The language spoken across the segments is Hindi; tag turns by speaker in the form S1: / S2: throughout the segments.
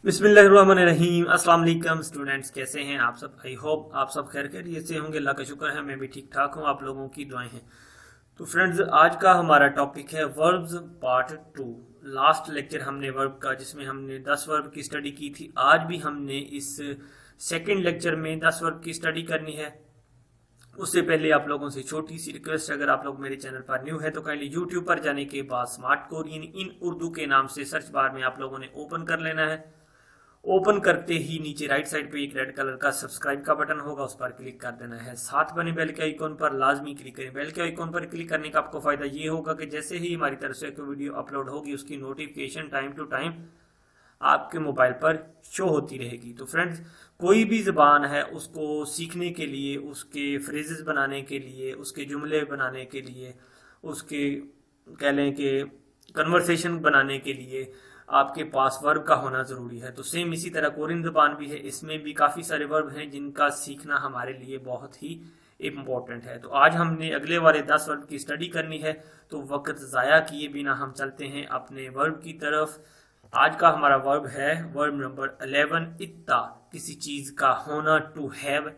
S1: बिस्मिल्लाहिर्रहमानिर्रहीम। अस्सलाम वालेकुम स्टूडेंट्स, कैसे हैं आप सब? आई होप आप सब खैर खैरियत से होंगे। अल्लाह का शुक्र है मैं भी ठीक ठाक हूँ, आप लोगों की दुआएं हैं। तो फ्रेंड्स, आज का हमारा टॉपिक है वर्ब्स पार्ट 2। लास्ट लेक्चर हमने वर्ब का, जिसमें हमने 10 वर्ब की स्टडी की थी। आज भी हमने इस सेकेंड लेक्चर में 10 वर्ब की स्टडी करनी है। उससे पहले आप लोगों से छोटी सी रिक्वेस्ट, अगर आप लोग मेरे चैनल पर न्यू है तो काइंडली यूट्यूब पर जाने के बाद स्मार्ट कोरियन इन उर्दू के नाम से सर्च बार में आप लोगों ने ओपन कर लेना है। ओपन करते ही नीचे राइट साइड पे एक रेड कलर का सब्सक्राइब का बटन होगा, उस पर क्लिक कर देना है। साथ बने बेल के आइकॉन पर लाजमी क्लिक करें। बेल के आइकॉन पर क्लिक करने का आपको फायदा ये होगा कि जैसे ही हमारी तरफ से कोई वीडियो अपलोड होगी उसकी नोटिफिकेशन टाइम टू टाइम आपके मोबाइल पर शो होती रहेगी। तो फ्रेंड्स, कोई भी ज़बान है उसको सीखने के लिए, उसके फ्रेजेस बनाने के लिए, उसके जुमले बनाने के लिए, उसके कह लें कि कन्वर्सेशन बनाने के लिए आपके पास वर्ब का होना ज़रूरी है। तो सेम इसी तरह कोरियन ज़बान भी है, इसमें भी काफ़ी सारे वर्ब हैं जिनका सीखना हमारे लिए बहुत ही इम्पोर्टेंट है। तो आज हमने अगले वाले 10 वर्ब की स्टडी करनी है, तो वक्त ज़ाया किए बिना हम चलते हैं अपने वर्ब की तरफ। आज का हमारा वर्ब है वर्ब नंबर 11, इत्ता। किसी चीज का होना, टू हैव,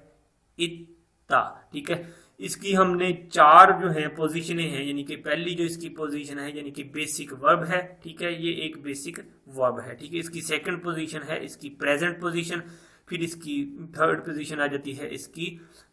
S1: इत्ता। ठीक है, इसकी हमने 4 जो है पोजीशनें हैं, यानी कि पहली जो इसकी पोजीशन है यानी कि बेसिक वर्ब है। ठीक है, ये एक बेसिक वर्ब है। ठीक है, इसकी सेकंड पोजीशन है इसकी प्रेजेंट पोजीशन, फिर इसकी थर्ड पोजीशन आ जाती है इसकी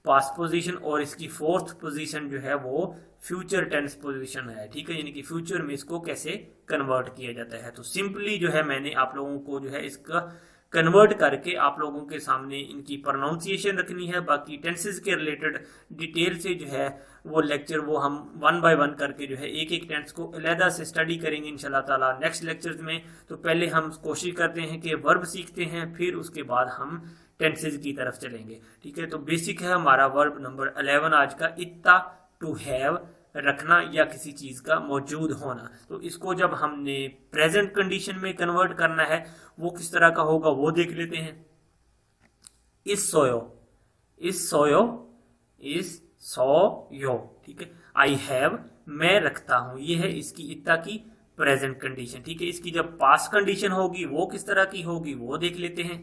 S1: पास्ट पोजीशन, और इसकी फोर्थ पोजीशन जो है वो फ्यूचर टेंस पोजीशन है। ठीक है, यानी कि फ्यूचर में इसको कैसे कन्वर्ट किया जाता है। तो सिंपली जो है मैंने आप लोगों को जो है इसका कन्वर्ट करके आप लोगों के सामने इनकी प्रोनाउंसिएशन रखनी है। बाकी टेंसेस के रिलेटेड डिटेल से जो है वो लेक्चर वो हम 1 बाय 1 करके जो है एक एक टेंस को अलहदा से स्टडी करेंगे इंशाल्लाह ताला नेक्स्ट लेक्चर्स में। तो पहले हम कोशिश करते हैं कि वर्ब सीखते हैं, फिर उसके बाद हम टेंसेस की तरफ चलेंगे। ठीक है, तो बेसिक है हमारा वर्ब नंबर 11 आज का, इत्ता, टू हैव, रखना या किसी चीज का मौजूद होना। तो इसको जब हमने प्रेजेंट कंडीशन में कन्वर्ट करना है वो किस तरह का होगा वो देख लेते हैं। इस सोयो, इस सोयो, इस सोयो। ठीक है, आई हैव, मैं रखता हूं, ये है इसकी इत्ता की प्रेजेंट कंडीशन। ठीक है, इसकी जब पास्ट कंडीशन होगी वो किस तरह की होगी वो देख लेते हैं।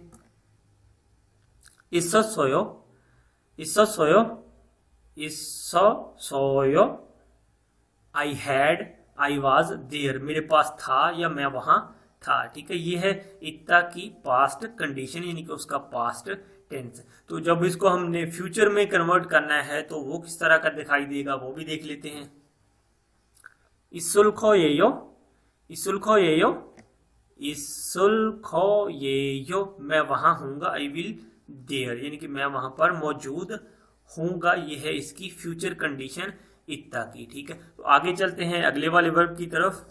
S1: इसो सोयो, इसो सोयो, इसो सोयो, I had, I was there, मेरे पास था या मैं वहां था। ठीक है, ये है इत्ता की पास्ट कंडीशन, यानी कि उसका पास्ट टेंस। तो जब इसको हमने फ्यूचर में कन्वर्ट करना है तो वो किस तरह का दिखाई देगा वो भी देख लेते हैं। इसुल खो ये यो, इसुल खो ये यो, इसुल खो ये यो, मैं वहां हूंगा, आई विल देयर, यानी कि मैं वहां पर मौजूद हूंगा। ये है इसकी फ्यूचर कंडीशन इत्ता की। ठीक है, तो आगे चलते हैं अगले वाले वर्ब की तरफ।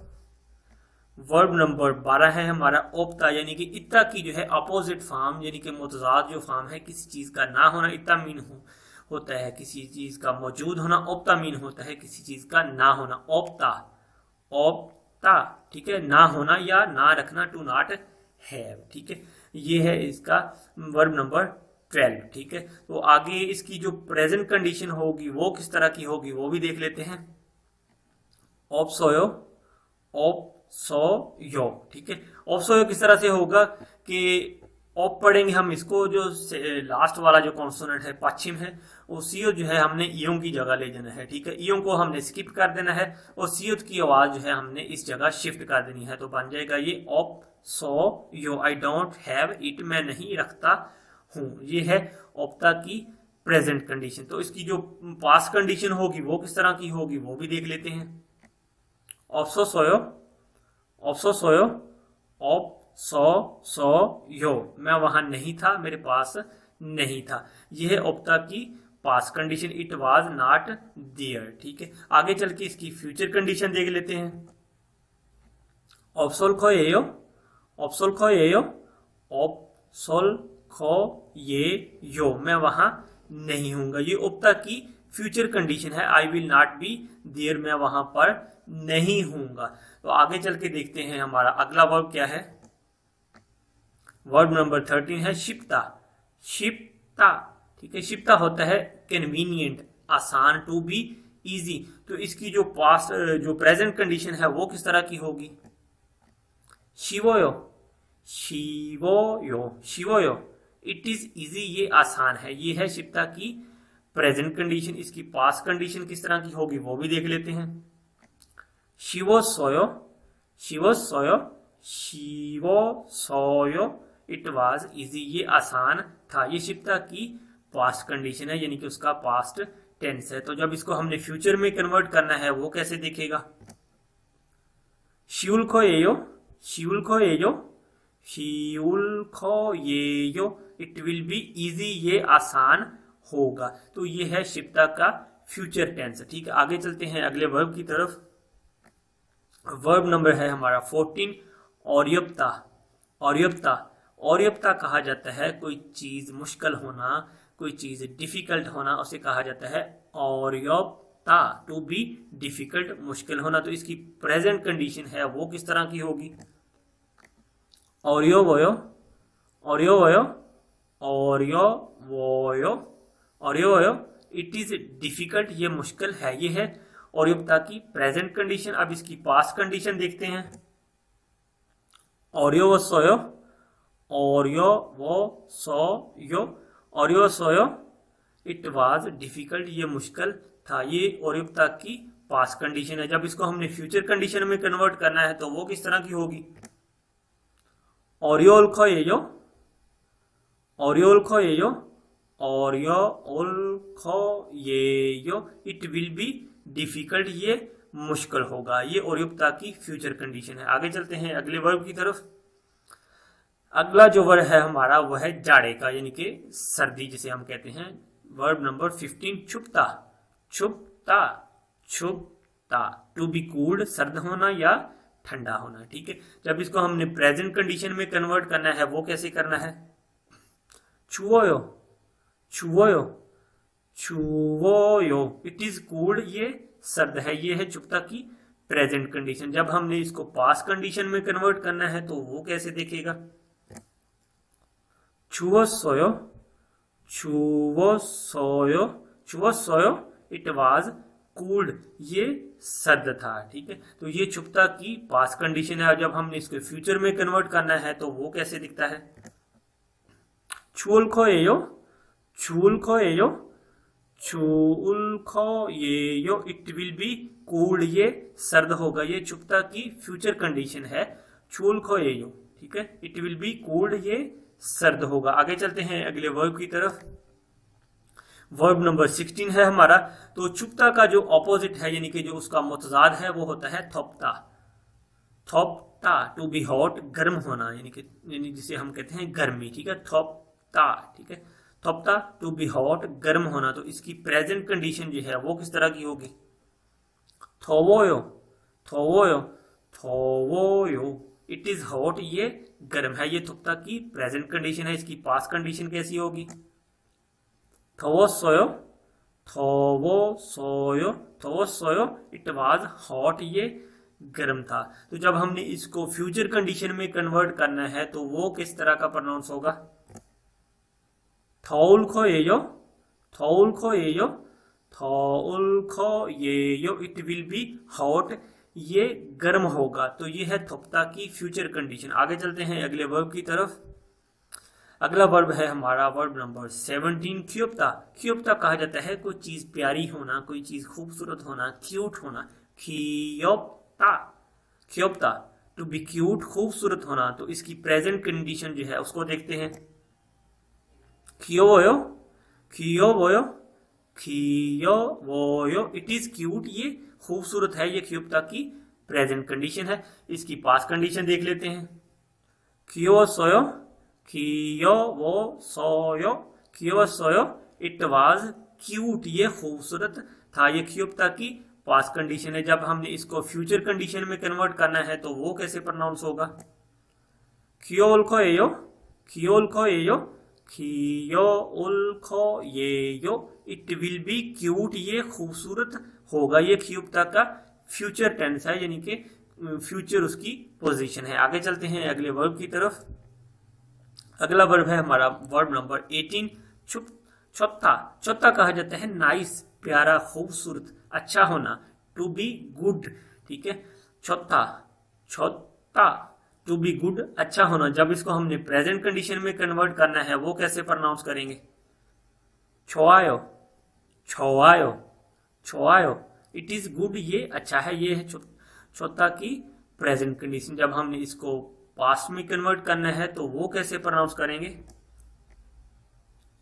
S1: वर्ब नंबर 12 है हमारा ओप्ता, यानी कि इत्ता की जो है अपोजिट फॉर्म, यानी कि मुतजाद जो फॉर्म है किसी चीज का ना होना। इत्ता मीन होता है किसी चीज का मौजूद होना, ओप्ता मीन होता है किसी चीज का ना होना। ओप्ता, ओप्ता। ठीक है, ना होना या ना रखना, टू नॉट हैव। ठीक है, ये है इसका वर्ब नंबर 12। ठीक है, तो आगे इसकी जो प्रेजेंट कंडीशन होगी वो किस तरह की होगी वो भी देख लेते हैं। ऑप सोयो, ऑप सोयो। ठीक है, ऑप सोयो किस तरह से होगा कि ऑप पढ़ेंगे हम इसको, जो लास्ट वाला जो कॉन्सोनेंट है पश्चिम है, वो सीओ जो है हमने ईयों की जगह ले जाना है। ठीक है, ईयों को हमने स्किप कर देना है और सीओ की आवाज जो है हमने इस जगह शिफ्ट कर देनी है। तो बन जाएगा ये op so yo, I don't have it, मैं नहीं रखता हूं। ये है ओप्ता की प्रेजेंट कंडीशन। तो इसकी जो पास्ट कंडीशन होगी वो किस तरह की होगी वो भी देख लेते हैं। ऑप्सो सोयो, ऑप्सो सोयो, ऑप सो यो, मैं वहां नहीं था, मेरे पास नहीं था। यह है ओप्ता की past condition, it was not there. ठीक है, आगे चल के इसकी फ्यूचर कंडीशन देख लेते हैं। ऑप्सोल खो ये यो, ऑप्सोल खो ये यो, ऑप्सोल खो ये यो, मैं वहां नहीं हूंगा। ये ओप्ता की फ्यूचर कंडीशन है, I will not be there, मैं वहां पर नहीं हूंगा। तो आगे चल के देखते हैं हमारा अगला वर्ब क्या है। वर्ब नंबर 13 है शिप्ता, शिप्ता। ठीक है, शिप्ता होता है कन्वीनियंट, आसान, टू बी इजी। तो इसकी जो पास्ट जो प्रेजेंट कंडीशन है वो किस तरह की होगी। शिवोयो, शिवोयो, शिवोयो, इट इज इजी, ये आसान है। ये है शिप्ता की प्रेजेंट कंडीशन। इसकी पास्ट कंडीशन किस तरह की होगी वो भी देख लेते हैं। शिवो सोयो, शिवो सोयो, शिवो सोयो, इट वाज इजी, ये आसान था। ये शिप्ता की पास्ट कंडीशन है, यानी कि उसका पास्ट टेंस है। तो जब इसको हमने फ्यूचर में कन्वर्ट करना है वो कैसे दिखेगा? शिउलखोएयो, शिउलखोएयो, शिउलखोएयो, इट विल बी इजी, ये आसान होगा। तो ये है शिप्ता का फ्यूचर टेंस। ठीक है, आगे चलते हैं अगले वर्ब की तरफ। वर्ब नंबर है हमारा 14, और्यपता। और्यपता, और्यपता कहा जाता है कोई चीज मुश्किल होना, कोई चीज डिफिकल्ट होना, उसे कहा जाता है और्यपता, टू बी डिफिकल्ट, मुश्किल होना। तो इसकी प्रेजेंट कंडीशन है वो किस तरह की होगी? और्योवयो, और्योवयो, और्योवयो, और्योवयो, इट इज डिफिकल्ट, ये मुश्किल है। ये है और्यपता की प्रेजेंट कंडीशन। अब इसकी पास्ट कंडीशन देखते हैं। और्योवसोयो, और्योवसोयो, और्योवसोयो, इट वाज डिफिकल्ट, ये मुश्किल था। ये और्यपता की पास्ट कंडीशन है। जब इसको हमने फ्यूचर कंडीशन में कन्वर्ट करना है तो वो किस तरह की होगी? और्योलखोएयो, और्योलखोएयो, और्योलखोएयो, इट विल बी डिफिकल्ट, ये मुश्किल होगा। ये और्यपता की फ्यूचर कंडीशन है। आगे चलते हैं अगले वर्ब की तरफ। अगला जो वर्ब है हमारा वह है जाड़े का, यानी कि सर्दी जिसे हम कहते हैं। वर्ब नंबर 15, छुपता। छुपता, छुपता, टू बी कूल्ड, सर्द होना या ठंडा होना। ठीक है, जब इसको हमने प्रेजेंट कंडीशन में कन्वर्ट करना है वो कैसे करना है? छुवोयो, छुवोयो, छुवोयो, इट इज कूल्ड, ये सर्द है। ये है छुपता की प्रेजेंट कंडीशन। जब हमने इसको पास्ट कंडीशन में कन्वर्ट करना है तो वो कैसे देखेगा? छुवोसोयो, छुवोसोयो, छुवोसोयो, इट वाज कूल्ड, ये सर्द था। ठीक है, तो ये छुपता की पास्ट कंडीशन है। जब हमने इसको फ्यूचर में कन्वर्ट करना है तो वो कैसे दिखता है? छुलखोएयो, छुलखोएयो, छुलखोएयो, इट विल बी कूल्ड, ये सर्द होगा। ये छुपता की फ्यूचर कंडीशन है, छुलखोएयो। ठीक है, इट विल बी कूल्ड, ये सर्द होगा। आगे चलते हैं अगले वर्ब की तरफ। वर्ब नंबर 16 है हमारा। तो छुपता का जो ऑपोजिट है, यानी कि जो उसका मुतजाद है, वो होता है थोपता। थोपता, टू बी हॉट, गर्म होना, यानी जिसे हम कहते हैं गर्मी। ठीक है, थोपता। ठीक है, थोपता, टू बी हॉट, गर्म होना। तो इसकी प्रेजेंट कंडीशन जो है वो किस तरह की होगी? थोवोयो, थोवोयो, थोवोयो, इट इज हॉट, ये गर्म है। ये थोपता की प्रेजेंट कंडीशन है। इसकी पास्ट कंडीशन कैसी होगी? थोवोसोयो, थोवोसोयो, थोवोसोयो, इट वाज हॉट, ये गर्म था। तो जब हमने इसको फ्यूचर कंडीशन में कन्वर्ट करना है तो वो किस तरह का प्रोनाउंस होगा? थौलखोएयो, थौलखोएयो, थौलखोएयो, इट विल बी हॉट, ये गर्म होगा। तो ये है थोपता की फ्यूचर कंडीशन। आगे चलते हैं अगले वर्ब की तरफ। अगला वर्ब है हमारा वर्ब नंबर 17, क्यूपता। क्यूपता कहा जाता है कोई चीज प्यारी होना, कोई चीज खूबसूरत होना, क्यूट होना। क्यूपता, क्यूपता, टू बी क्यूट, खूबसूरत होना। तो इसकी प्रेजेंट कंडीशन जो है उसको देखते हैं। खियोवोयो, खियोवोयो, खियोवोयो, इट इज क्यूट, ये खूबसूरत है। ये क्यूपता की प्रेजेंट कंडीशन है। इसकी पास्ट कंडीशन देख लेते हैं। खियोवोसोयो, खियोवोसोयो, खियोवोसोयो, इट वाज क्यूट, ये खूबसूरत था। ये क्यूपता की पास्ट कंडीशन है। जब हमने इसको फ्यूचर कंडीशन में कन्वर्ट करना है तो वो कैसे प्रोनाउंस होगा? खियोलखोएयो, खियोलखोएयो, खियोलखोएयो, इट विल बी क्यूट, ये खूबसूरत होगा। ये क्यूपता का फ्यूचर टेंस है, यानी कि फ्यूचर उसकी पोजीशन है। आगे चलते हैं अगले वर्ब की तरफ। अगला वर्ब है हमारा वर्ब नंबर 18, चुप, चौथा। चौथा कहा जाता है नाइस, प्यारा, खूबसूरत, अच्छा होना, टू बी गुड। ठीक है, चौथा, चौथा, टू बी गुड अच्छा होना, जब इसको हमने प्रेजेंट कंडीशन में कन्वर्ट करना है वो कैसे प्रोनाउंस करेंगे? छोआयो, छोआयो, छोआयो। इट इज गुड ये अच्छा है, ये है चौथा की प्रेजेंट कंडीशन। जब हमने इसको पास्ट में कन्वर्ट करना है तो वो कैसे प्रोनाउंस करेंगे?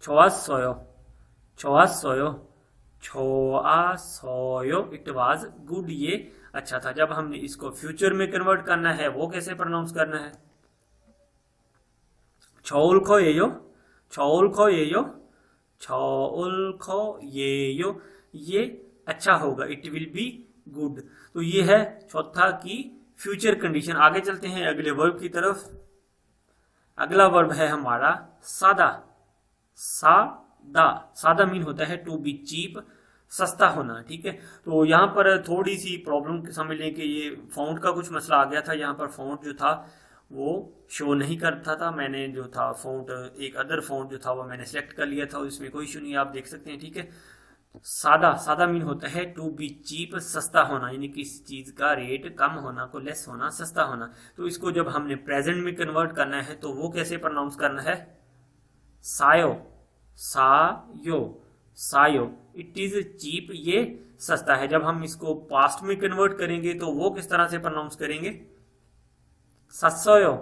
S1: छोआसोयो, छोआसोयो, छोआसोयो। इट वाज गुड ये अच्छा था। जब हमने इसको फ्यूचर में कन्वर्ट करना है वो कैसे प्रोनाउंस करना है? छोउलखो예요, छोउलखो예요, छोउलखो예요। ये अच्छा होगा, इट विल बी गुड। तो ये है चौथा की फ्यूचर कंडीशन। आगे चलते हैं अगले वर्ब की तरफ। अगला वर्ब है हमारा सादा। सादा, सादा मीन होता है टू बी चीप, सस्ता होना। ठीक है, तो यहाँ पर थोड़ी सी प्रॉब्लम समझ लें कि ये फॉन्ट का कुछ मसला आ गया था। यहाँ पर फॉन्ट जो था वो शो नहीं करता था। मैंने जो था फॉन्ट, एक अदर फॉन्ट जो था वो मैंने सेलेक्ट कर लिया था, इसमें कोई इशू नहीं, आप देख सकते हैं। ठीक है, सादा, सादा मीन होता है टू बी चीप, सस्ता होना, यानी किसी चीज का रेट कम होना, को लेस होना, सस्ता होना। तो इसको जब हमने प्रेजेंट में कन्वर्ट करना है तो वो कैसे प्रोनाउंस करना है? सायो, सायो, सायो। इट इज चीप, ये सस्ता है। जब हम इसको पास्ट में कन्वर्ट करेंगे तो वो किस तरह से प्रोनाउंस करेंगे? सस्सोयो,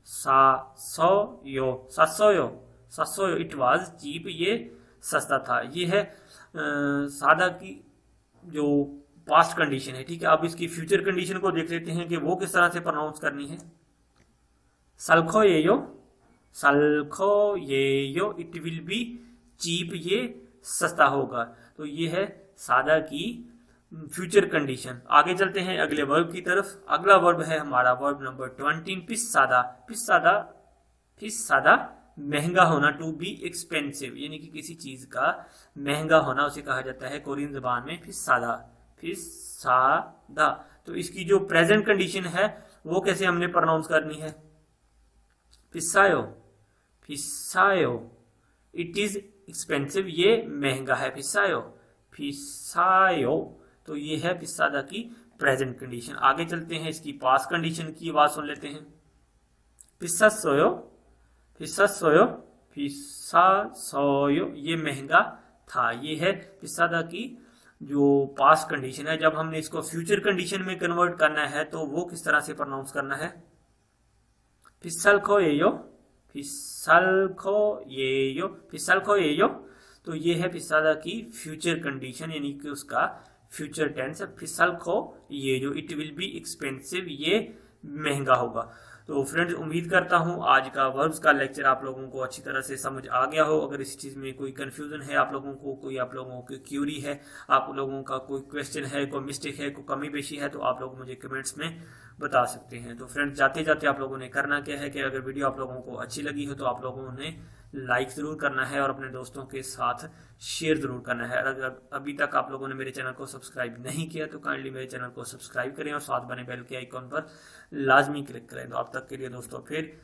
S1: सासोयो, सस्सोयो, सस्सोयो। इट वाज चीप, ये सस्ता था। ये है सादा की जो पास्ट कंडीशन है। ठीक है, अब इसकी फ्यूचर कंडीशन को देख लेते हैं कि वो किस तरह से प्रोनाउंस करनी है। सल्खो예요, सल्खो예요। इट विल बी चीप, ये सस्ता होगा। तो ये है सादा की फ्यूचर कंडीशन। आगे चलते हैं अगले वर्ब की तरफ। अगला वर्ब है हमारा वर्ब नंबर 20, पिस्सादा। पिस्सादा, पिस्सादा महंगा होना, टू बी एक्सपेंसिव, यानी कि किसी चीज का महंगा होना उसे कहा जाता है कोरियन जबान में पिस्सादा, पिस्सादा। तो इसकी जो प्रेजेंट कंडीशन है वो कैसे हमने प्रोनाउंस करनी है? पिस्सायो, पिस्सायो। इट इज एक्सपेंसिव, ये महंगा है। पिस्सायो, पिस्सायो। तो ये है पिस्सादा की प्रेजेंट कंडीशन। आगे चलते हैं इसकी पास्ट कंडीशन की आवाज सुन लेते हैं। पिस्सासोयो, पिस्सासोयो, पिस्सासोयो। ये महंगा था। ये है पिस्सादा की जो पास्ट कंडीशन है। जब हमने इसको फ्यूचर कंडीशन में कन्वर्ट करना है तो वो किस तरह से प्रोनाउंस करना है? पिस्सालखो예요, पिस्सालखो예요, पिस्सालखो예요। तो ये है पिस्सादा की फ्यूचर कंडीशन, यानी कि उसका फ्यूचर टेंस है। पिस्सालखो예요, इट विल बी एक्सपेंसिव, ये महंगा होगा। तो फ्रेंड्स, उम्मीद करता हूँ आज का वर्ब्स का लेक्चर आप लोगों को अच्छी तरह से समझ आ गया हो। अगर इस चीज़ में कोई कंफ्यूजन है आप लोगों को, कोई आप लोगों की क्यूरी है, आप लोगों का कोई क्वेश्चन है, कोई मिस्टेक है, कोई कमी पेशी है, तो आप लोग मुझे कमेंट्स में बता सकते हैं। तो फ्रेंड्स, जाते जाते आप लोगों ने करना क्या है कि अगर वीडियो आप लोगों को अच्छी लगी हो तो आप लोगों ने लाइक ज़रूर करना है और अपने दोस्तों के साथ शेयर ज़रूर करना है। अगर अभी तक आप लोगों ने मेरे चैनल को सब्सक्राइब नहीं किया तो काइंडली मेरे चैनल को सब्सक्राइब करें और साथ बने बेल के आइकॉन पर लाजमी क्लिक करें। तो अब तक के लिए दोस्तों फिर